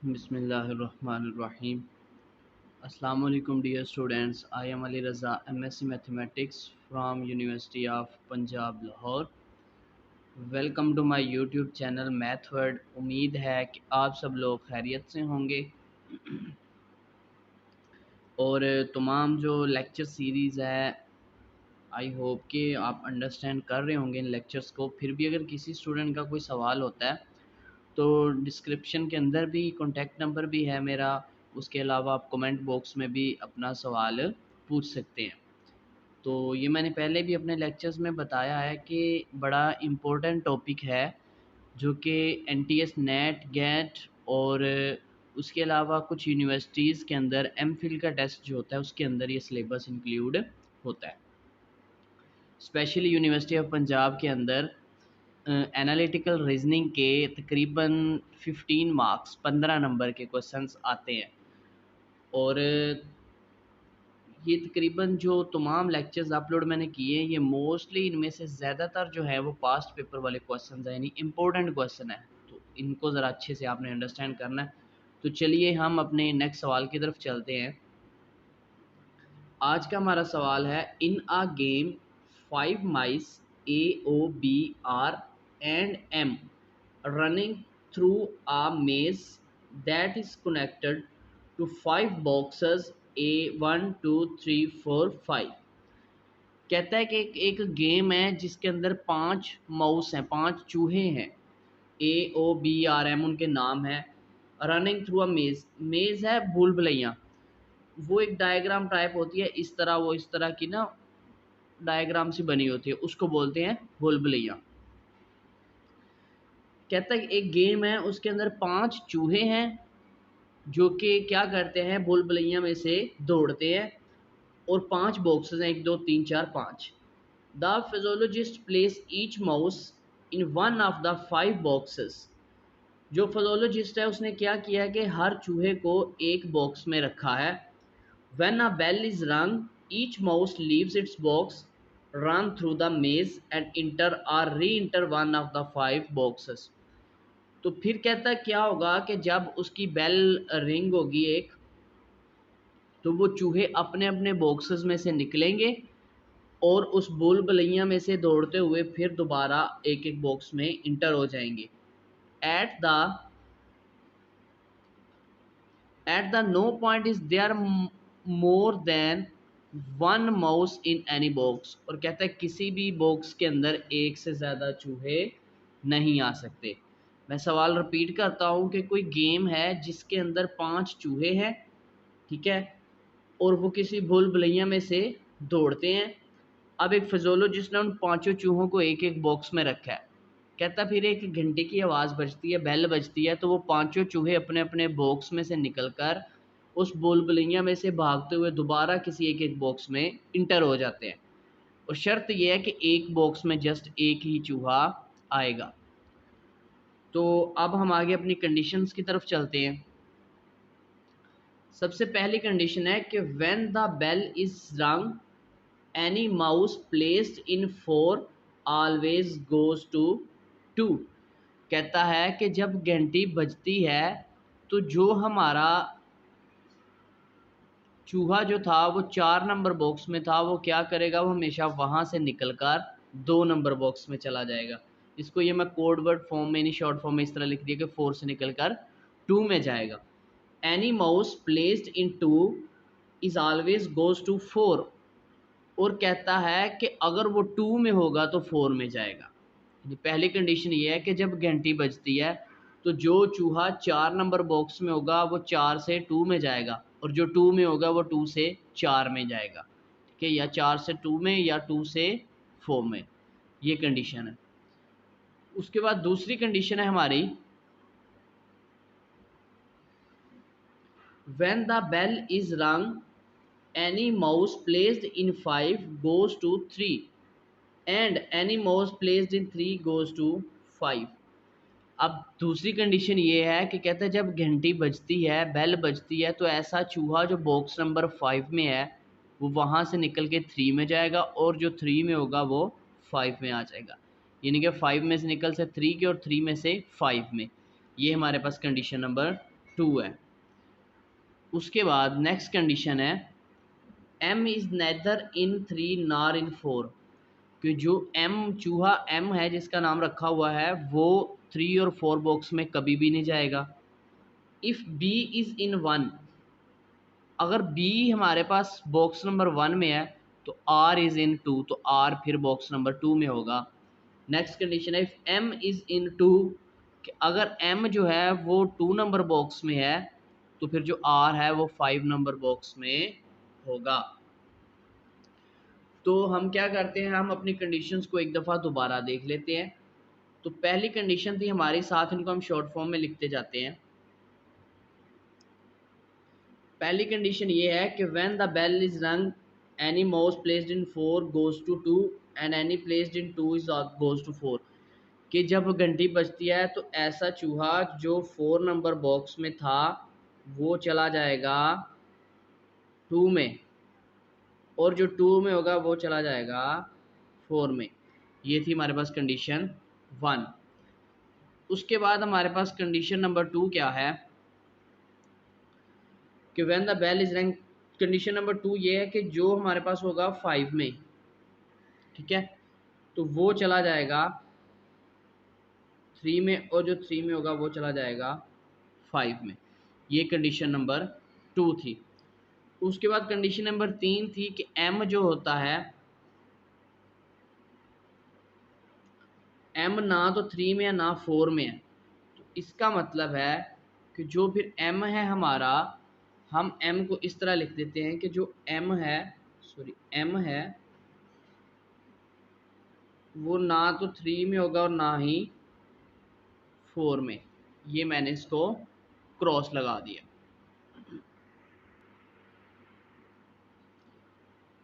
बिस्मिल्लाहिर्रहमानिर्रहीम। अस्सलाम वालेकुम dear students, I am Ali Raza, MSc mathematics from university of Punjab Lahore. Welcome to my YouTube channel math word. उम्मीद है कि आप सब लोग खैरियत से होंगे और तमाम जो लेक्चर सीरीज़ है आई होप कि आप अंडरस्टैंड कर रहे होंगे इन लेक्चर्स को। फिर भी अगर किसी स्टूडेंट का कोई सवाल होता है तो डिस्क्रिप्शन के अंदर भी कॉन्टैक्ट नंबर भी है मेरा। उसके अलावा आप कमेंट बॉक्स में भी अपना सवाल पूछ सकते हैं। तो ये मैंने पहले भी अपने लेक्चर्स में बताया है कि बड़ा इम्पोर्टेंट टॉपिक है जो कि एनटीएस नेट गेट और उसके अलावा कुछ यूनिवर्सिटीज़ के अंदर एमफिल का टेस्ट जो होता है उसके अंदर ये सिलेबस इंक्लूड होता है। स्पेशली यूनिवर्सिटी ऑफ पंजाब के अंदर एनालिटिकल रीजनिंग के तकरीबन 15 मार्क्स 15 नंबर के क्वेश्चंस आते हैं और ये तकरीबन जो तमाम लेक्चर्स अपलोड मैंने किए हैं ये मोस्टली इनमें से ज़्यादातर जो है वो पास्ट पेपर वाले क्वेश्चंस हैं, यानी इम्पोर्टेंट क्वेश्चन है। तो इनको ज़रा अच्छे से आपने अंडरस्टैंड करना है। तो चलिए हम अपने नेक्स्ट सवाल की तरफ चलते हैं। आज का हमारा सवाल है, इन a game 5 mice A O B R and M running through a maze that is connected to 5 boxes A 1 2 3 4 5। कहता है कि एक गेम है जिसके अंदर 5 माउस हैं, 5 चूहे हैं। AOBRM उनके नाम है। रनिंग थ्रू अ मेज, मेज है भूल भुलैया। वो एक डायग्राम टाइप होती है, इस तरह वो इस तरह की ना डायग्राम से बनी होती है, उसको बोलते हैं भूल भुलैया। कहता है एक गेम है उसके अंदर 5 चूहे हैं जो कि क्या करते हैं, भूल भुलैया में से दौड़ते हैं और 5 बॉक्सेस हैं, 1 2 3 4 5। The physiologist place each mouse in one of the 5 boxes. जो फिजोलॉजिस्ट है उसने क्या किया है कि हर चूहे को एक बॉक्स में रखा है। When a bell is rung, each mouse leaves its box, run through the maze and enter or re-enter one of the 5 boxes। तो फिर कहता है क्या होगा कि जब उसकी बेल रिंग होगी एक, तो वो चूहे अपने अपने बॉक्सेस में से निकलेंगे और उस भूल भुलैया में से दौड़ते हुए फिर दोबारा एक एक बॉक्स में इंटर हो जाएंगे। At the no point is there more than 1 mouse in any box. और कहता है किसी भी बॉक्स के अंदर एक से ज़्यादा चूहे नहीं आ सकते। मैं सवाल रिपीट करता हूँ कि कोई गेम है जिसके अंदर 5 चूहे हैं, ठीक है, और वो किसी भूल भुलैया में से दौड़ते हैं। अब एक फिजोलॉजिस्ट ने उन 5 चूहों को एक एक बॉक्स में रखा है। कहता फिर एक घंटे की आवाज़ बजती है, बेल बजती है, तो वो 5 चूहे अपने अपने बॉक्स में से निकलकर उस भूल भुलैया में से भागते हुए दोबारा किसी एक एक बॉक्स में इंटर हो जाते हैं। और शर्त यह है कि एक बॉक्स में जस्ट एक ही चूहा आएगा। तो अब हम आगे अपनी कंडीशंस की तरफ चलते हैं। सबसे पहली कंडीशन है कि when the bell is rung any mouse placed in 4 always goes to 2। कहता है कि जब घंटी बजती है तो जो हमारा चूहा जो था वो 4 नंबर बॉक्स में था, वो क्या करेगा, वो हमेशा वहाँ से निकलकर 2 नंबर बॉक्स में चला जाएगा। इसको ये मैं कोड वर्ड फॉर्म में, नहीं शॉर्ट फॉर्म में इस तरह लिख दिया कि 4 से निकलकर 2 में जाएगा। Any mouse placed in 2 is always goes to 4। और कहता है कि अगर वो 2 में होगा तो 4 में जाएगा। पहली कंडीशन ये है कि जब घंटी बजती है तो जो चूहा 4 नंबर बॉक्स में होगा वो 4 से 2 में जाएगा, और जो 2 में होगा वो 2 से 4 में जाएगा, ठीक है, या 4 से 2 में या 2 से 4 में। ये कंडीशन है। उसके बाद दूसरी कंडीशन है हमारी, when the bell is rung any mouse placed in 5 goes to 3 and any mouse placed in 3 goes to 5। अब दूसरी कंडीशन ये है कि कहता है जब घंटी बजती है, बेल बजती है, तो ऐसा चूहा जो बॉक्स नंबर 5 में है वो वहाँ से निकल के 3 में जाएगा, और जो 3 में होगा वो 5 में आ जाएगा। यानी कि 5 में से निकल से 3 के और 3 में से 5 में। ये हमारे पास कंडीशन नंबर 2 है। उसके बाद नेक्स्ट कंडीशन है m is neither in 3 nor in 4, कि जो m चूहा m है जिसका नाम रखा हुआ है वो 3 और 4 बॉक्स में कभी भी नहीं जाएगा। इफ़ b इज़ इन 1, अगर b हमारे पास बॉक्स नंबर 1 में है तो r इज़ इन 2, तो r फिर बॉक्स नंबर 2 में होगा। नेक्स्ट कंडीशन है इफ़ m इज़ इन 2, कि अगर m जो है वो 2 नंबर बॉक्स में है तो फिर जो r है वो 5 नंबर बॉक्स में होगा। तो हम क्या करते हैं, हम अपनी कंडीशंस को एक दफ़ा दोबारा देख लेते हैं। तो पहली कंडीशन थी हमारी, साथ इनको हम शॉर्ट फॉर्म में लिखते जाते हैं। पहली कंडीशन ये है कि when the bell is rung any mouse placed in 4 goes to 2 and any placed in 2 is goes to 4, कि जब घंटी बजती है तो ऐसा चूहा जो 4 नंबर बॉक्स में था वो चला जाएगा 2 में, और जो 2 में होगा वो चला जाएगा 4 में। ये थी हमारे पास कंडीशन 1। उसके बाद हमारे पास कंडीशन नंबर 2 क्या है कि when the bell is rung, condition number 2 ये है कि जो हमारे पास होगा 5 में, ठीक है, तो वो चला जाएगा 3 में, और जो 3 में होगा वो चला जाएगा 5 में। ये कंडीशन नंबर 2 थी। उसके बाद कंडीशन नंबर 3 थी कि m जो होता है, m ना तो 3 में है ना 4 में है, तो इसका मतलब है कि जो फिर m है हमारा, हम m को इस तरह लिख देते हैं कि जो m है, m है वो ना तो 3 में होगा और ना ही 4 में। ये मैंने इसको क्रॉस लगा दिया।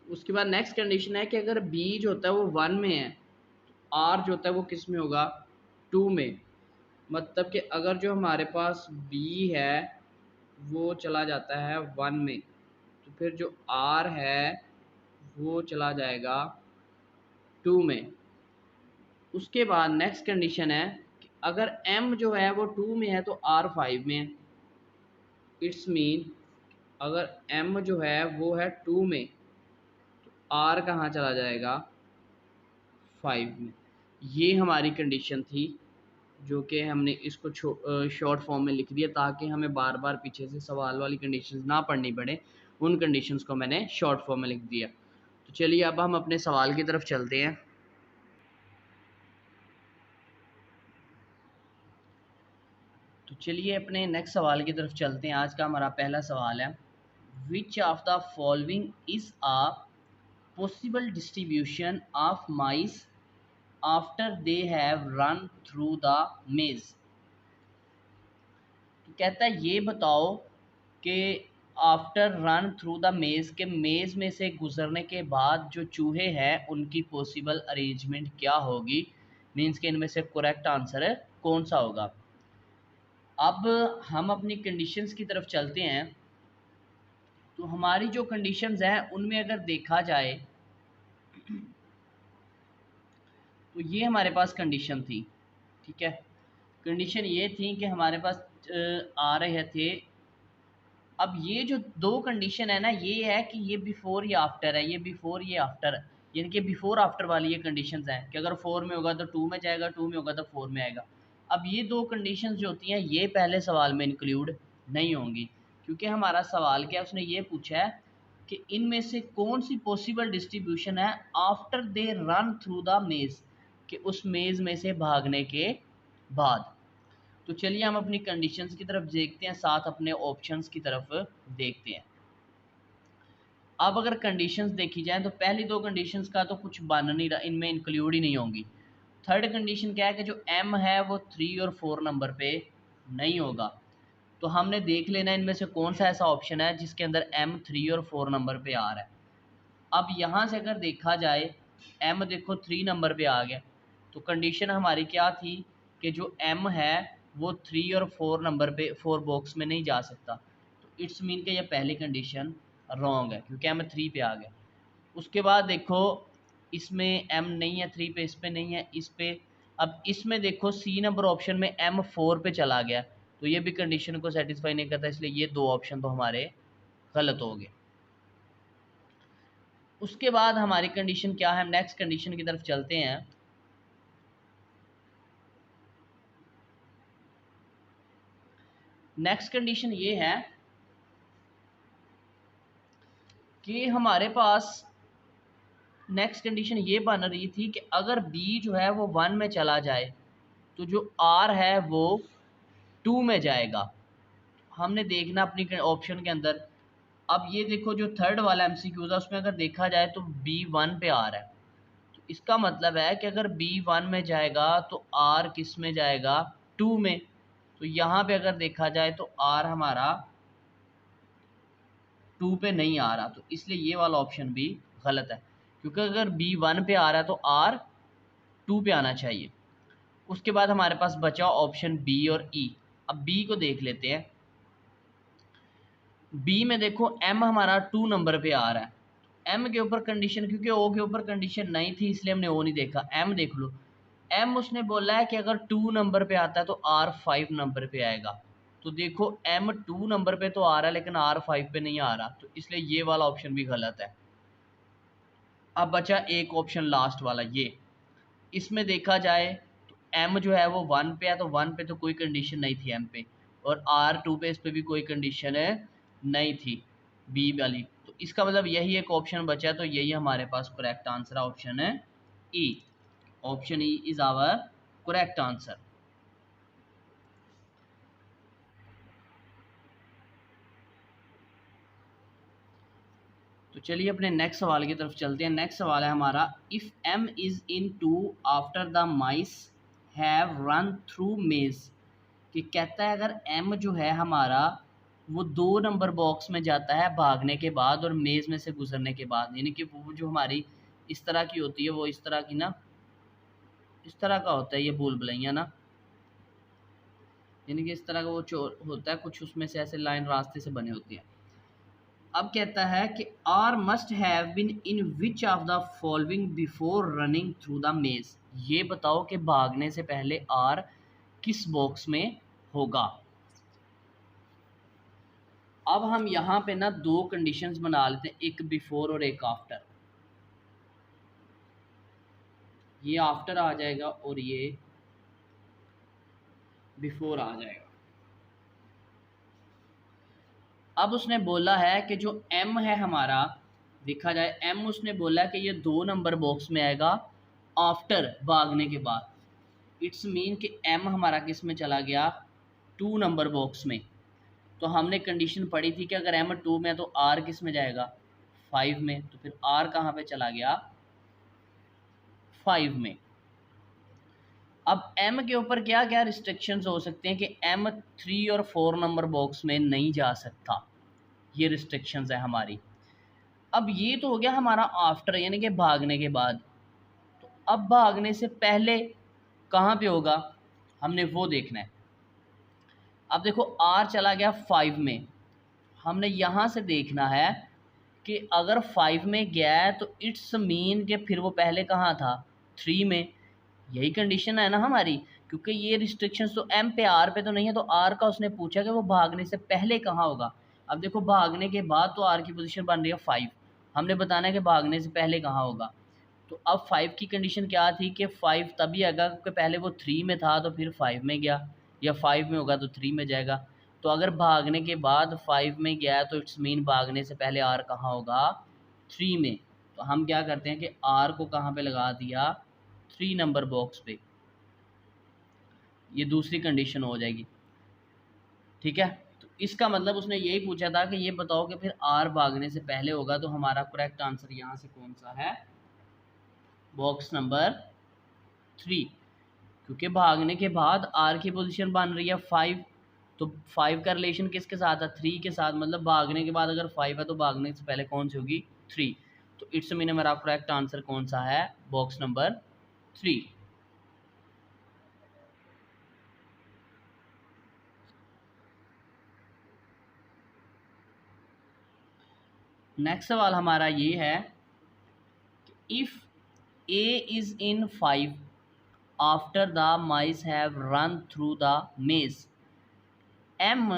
उसके बाद नेक्स्ट कंडीशन है कि अगर b जो होता है वो 1 में है, r जो होता है वो किस में होगा, 2 में। मतलब कि अगर जो हमारे पास b है वो चला जाता है 1 में, तो फिर जो r है वो चला जाएगा 2 में। उसके बाद नेक्स्ट कंडीशन है कि अगर m जो है वो 2 में है तो r 5 में है। इट्स मीन अगर m जो है वो है 2 में तो r कहाँ चला जाएगा, 5 में। ये हमारी कंडीशन थी जो कि हमने इसको शॉर्ट फॉर्म में लिख दिया ताकि हमें बार बार पीछे से सवाल वाली कंडीशंस ना पढ़नी पड़े। उन कंडीशंस को मैंने शॉर्ट फॉर्म में लिख दिया। तो चलिए अब हम अपने सवाल की तरफ चलते हैं। तो चलिए अपने नेक्स्ट सवाल की तरफ चलते हैं। आज का हमारा पहला सवाल है, विच of the following is a possible distribution of mice after they have run through the मेज। तो कहता है ये बताओ कि आफ्टर रन थ्रू द मेज़, के मेज़ में से गुजरने के बाद जो चूहे हैं उनकी पॉसिबल अरेंजमेंट क्या होगी, मीन्स के इनमें से करेक्ट आंसर है कौन सा होगा। अब हम अपनी कंडीशंस की तरफ चलते हैं। तो हमारी जो कंडीशंस हैं उनमें अगर देखा जाए तो ये हमारे पास कंडीशन थी, ठीक है। कंडीशन ये थी कि हमारे पास आ रहे थे। अब ये जो दो कंडीशन है ना, ये है कि ये बिफोर या आफ्टर है, ये बिफोर ये आफ्टर, यानी कि बिफोर आफ्टर वाली ये कंडीशंस हैं कि अगर 4 में होगा तो 2 में जाएगा, 2 में होगा तो 4 में आएगा। अब ये दो कंडीशंस जो होती हैं ये पहले सवाल में इंक्लूड नहीं होंगी, क्योंकि हमारा सवाल क्या है, उसने ये पूछा है कि इनमें से कौन सी पॉसिबल डिस्ट्रीब्यूशन है after they run through the मेज़, कि उस मेज़ में से भागने के बाद। तो चलिए हम अपनी कंडीशंस की तरफ देखते हैं, साथ अपने ऑप्शंस की तरफ देखते हैं। अब अगर कंडीशंस देखी जाए तो पहली दो कंडीशंस का तो कुछ बन नहीं रहा, इनमें इंक्लूड ही नहीं होंगी। थर्ड कंडीशन क्या है कि जो m है वो 3 और 4 नंबर पे नहीं होगा। तो हमने देख लेना इनमें से कौन सा ऐसा ऑप्शन है जिसके अंदर m 3 और 4 नंबर पे आ रहा है। अब यहाँ से अगर देखा जाए m देखो 3 नंबर पे आ गया, तो कंडीशन हमारी क्या थी कि जो m है वो 3 और 4 नंबर पे 4 बॉक्स में नहीं जा सकता। तो इट्स मीन कि यह पहली कंडीशन रॉन्ग है क्योंकि m 3 पे आ गया। उसके बाद देखो इसमें m नहीं है 3 पे, इस पे नहीं है, इस पे। अब इसमें देखो सी नंबर ऑप्शन में m 4 पे चला गया, तो ये भी कंडीशन को सेटिस्फाई नहीं करता, इसलिए ये दो ऑप्शन तो हमारे गलत हो गए। उसके बाद हमारी कंडीशन क्या है, हम नेक्स्ट कंडीशन की तरफ चलते हैं। नेक्स्ट कंडीशन ये है कि हमारे पास नेक्स्ट कंडीशन ये बन रही थी कि अगर बी जो है वो 1 में चला जाए तो जो आर है वो 2 में जाएगा। हमने देखना अपनी ऑप्शन के अंदर। अब ये देखो जो थर्ड वाला एमसीक्यूज है उसमें अगर देखा जाए तो बी 1 पे आर है, तो इसका मतलब है कि अगर बी 1 में जाएगा तो आर किस में जाएगा, 2 में। तो यहाँ पे अगर देखा जाए तो आर हमारा 2 पे नहीं आ रहा, तो इसलिए ये वाला ऑप्शन भी गलत है, क्योंकि अगर बी 1 पे आ रहा है तो आर 2 पे आना चाहिए। उसके बाद हमारे पास बचा ऑप्शन बी और ई। अब बी को देख लेते हैं। बी में देखो एम हमारा 2 नंबर पे आ रहा है। एम के ऊपर कंडीशन, क्योंकि ओ के ऊपर कंडीशन नहीं थी इसलिए हमने ओ नहीं देखा। एम देख लो, एम उसने बोला है कि अगर 2 नंबर पे आता है तो आर 5 नंबर पे आएगा। तो देखो एम 2 नंबर पे तो आ रहा है लेकिन आर 5 पे नहीं आ रहा, तो इसलिए ये वाला ऑप्शन भी गलत है। अब बचा एक ऑप्शन लास्ट वाला ये। इसमें देखा जाए तो एम जो है वो 1 पे है, तो 1 पे तो कोई कंडीशन नहीं थी एम पे, और आर 2 पे इस पे भी कोई कंडीशन है नहीं थी बी वाली। तो इसका मतलब यही एक ऑप्शन बचा है, तो यही हमारे पास करेक्ट आंसर ऑप्शन है E. Option E is our correct answer. तो चलिए अपने नेक्स्ट सवाल की तरफ चलते हैं। नेक्स्ट सवाल है हमारा, if M is in 2 after the mice have run through maze. कि कहता है अगर एम जो है हमारा वो 2 नंबर बॉक्स में जाता है भागने के बाद और मेज़ में से गुजरने के बाद, यानी कि वो जो हमारी इस तरह की होती है, वो इस तरह की ना, इस तरह का होता है ये भूल भुलैया ना, यानी कि इस तरह का वो चोर होता है कुछ, उसमें से ऐसे लाइन रास्ते से बने होती है। अब कहता है कि R must have been in which of the following before running through the maze. ये बताओ कि भागने से पहले आर किस बॉक्स में होगा। अब हम यहाँ पे ना दो कंडीशंस बना लेते हैं, एक बिफोर और एक आफ्टर। ये आफ्टर आ जाएगा और ये बिफोर आ जाएगा। अब उसने बोला है कि जो एम है हमारा, देखा जाए एम उसने बोला है कि ये 2 नंबर बॉक्स में आएगा आफ्टर भागने के बाद। इट्स मीन कि एम हमारा किस में चला गया, 2 नंबर बॉक्स में। तो हमने कंडीशन पढ़ी थी कि अगर एम 2 में है तो आर किस में जाएगा, 5 में। तो फिर आर कहाँ पे चला गया, 5 में। अब एम के ऊपर क्या क्या रिस्ट्रिक्शंस हो सकते हैं कि एम 3 और 4 नंबर बॉक्स में नहीं जा सकता, ये रिस्ट्रिक्शंस है हमारी। अब ये तो हो गया हमारा आफ्टर, यानी कि भागने के बाद। तो अब भागने से पहले कहाँ पे होगा, हमने वो देखना है। अब देखो आर चला गया 5 में, हमने यहाँ से देखना है कि अगर 5 में गया है तो इट्स मीन कि फिर वो पहले कहाँ था, 3 में। यही कंडीशन है ना हमारी, क्योंकि ये रिस्ट्रिक्शंस तो एम पे आर पे तो नहीं है, तो आर का उसने पूछा कि वो भागने से पहले कहाँ होगा। अब देखो भागने के बाद तो आर की पोजीशन बन रही है 5, हमने बताना है कि भागने से पहले कहाँ होगा। तो अब 5 की कंडीशन क्या थी कि 5 तभी आएगा क्योंकि पहले वो 3 में था तो फिर 5 में गया, या 5 में होगा तो 3 में जाएगा। तो अगर भागने के बाद 5 में गया है तो इट्स मीन भागने से पहले आर कहाँ होगा, 3 में। तो हम क्या करते हैं कि आर को कहाँ पे लगा दिया, 3 नंबर बॉक्स पे। ये दूसरी कंडीशन हो जाएगी, ठीक है। तो इसका मतलब उसने यही पूछा था कि ये बताओ कि फिर आर भागने से पहले होगा, तो हमारा करेक्ट आंसर यहाँ से कौन सा है, बॉक्स नंबर 3। क्योंकि भागने के बाद आर की पोजीशन बन रही है 5, तो 5 का रिलेशन किसके साथ है, 3 के साथ। मतलब भागने के बाद अगर 5 है तो भागने से पहले कौन सी होगी, 3। तो इट्स मीन मेरा करेक्ट आंसर कौन सा है, बॉक्स नंबर 3। नेक्स्ट सवाल हमारा ये है, if A is in 5 after the mice have run through the maze. M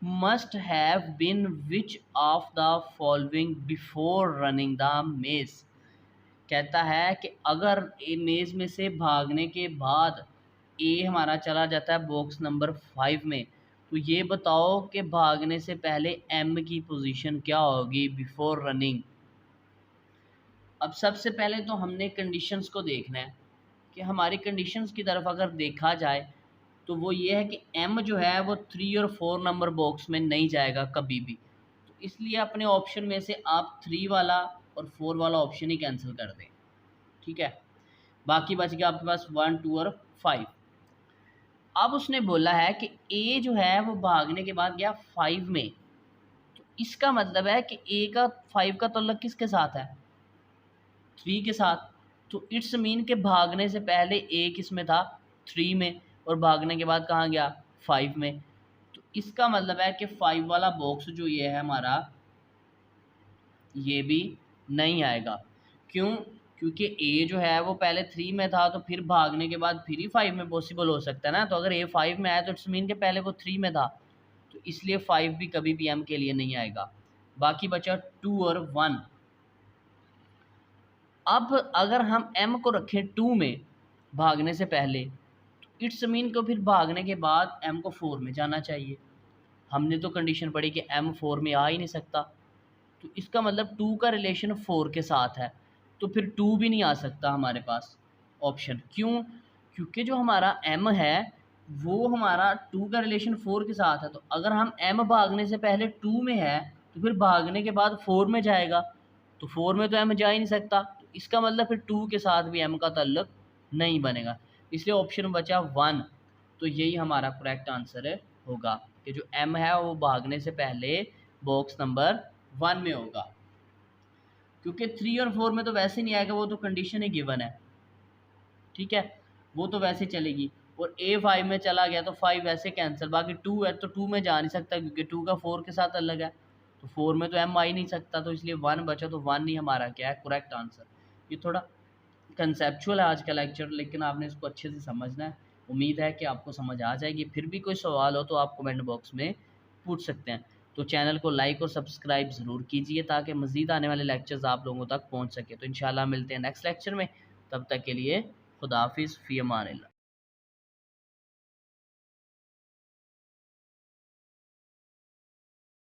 must have been which of the following before running the maze. कहता है कि अगर मेज़ में से भागने के बाद ए हमारा चला जाता है बॉक्स नंबर 5 में, तो ये बताओ कि भागने से पहले एम की पोजीशन क्या होगी बिफोर रनिंग। अब सबसे पहले तो हमने कंडीशंस को देखना है कि हमारी कंडीशंस की तरफ अगर देखा जाए तो वो ये है कि एम जो है वो 3 और 4 नंबर बॉक्स में नहीं जाएगा कभी भी। तो इसलिए अपने ऑप्शन में से आप 3 वाला और 4 वाला ऑप्शन ही कैंसिल कर दें, ठीक है। बाकी बच गया आपके पास 1, 2 और 5। अब उसने बोला है कि ए जो है वो भागने के बाद गया 5 में, तो इसका मतलब है कि ए का 5 का ताल्लुक किसके साथ है, 3 के साथ। तो इट्स मीन के भागने से पहले ए किस में था, 3 में, और भागने के बाद कहाँ गया, 5 में। तो इसका मतलब है कि 5 वाला बॉक्स जो ये है हमारा, ये भी नहीं आएगा। क्यों? क्योंकि ए जो है वो पहले 3 में था, तो फिर भागने के बाद फिर ही 5 में पॉसिबल हो सकता है ना। तो अगर ए 5 में आया तो इट्स मीन के पहले वो 3 में था, तो इसलिए 5 भी कभी भी एम के लिए नहीं आएगा। बाकी बचा 2 और 1। अब अगर हम एम को रखें 2 में भागने से पहले, तो इट्स मीन को फिर भागने के बाद एम को 4 में जाना चाहिए। हमने तो कंडीशन पढ़ी कि एम 4 में आ ही नहीं सकता, तो इसका मतलब 2 का रिलेशन 4 के साथ है, तो फिर 2 भी नहीं आ सकता हमारे पास ऑप्शन। क्यों? क्योंकि जो हमारा एम है वो हमारा 2 का रिलेशन 4 के साथ है। तो अगर हम एम भागने से पहले 2 में है तो फिर भागने के बाद 4 में जाएगा, तो 4 में तो एम जा ही नहीं सकता। तो इसका मतलब फिर 2 के साथ भी एम का ताल्लुक नहीं बनेगा, इसलिए ऑप्शन बचा 1। तो यही हमारा करेक्ट आंसर है होगा कि जो एम है वो भागने से पहले बॉक्स नंबर 1 में होगा। क्योंकि 3 और 4 में तो वैसे नहीं आएगा, वो तो कंडीशन ही गिवन है, ठीक है, वो तो वैसे चलेगी। और ए 5 में चला गया तो 5 वैसे कैंसिल। बाकी 2 है तो 2 में जा नहीं सकता क्योंकि 2 का 4 के साथ अलग है, तो 4 में तो एम आ ही नहीं सकता, तो इसलिए 1 बचा। तो 1 ही हमारा क्या है करेक्ट आंसर। ये थोड़ा कंसेप्चुअल है आज का लेक्चर, लेकिन आपने इसको अच्छे से समझना है। उम्मीद है कि आपको समझ आ जाएगी। फिर भी कोई सवाल हो तो आप कमेंट बॉक्स में पूछ सकते हैं। तो चैनल को लाइक और सब्सक्राइब ज़रूर कीजिए ताकि मज़ीद आने वाले लेक्चर्स आप लोगों तक पहुंच सके। तो इंशाल्लाह मिलते हैं नेक्स्ट लेक्चर में, तब तक के लिए खुदा हाफिज़, फ़ी अमान अल्लाह।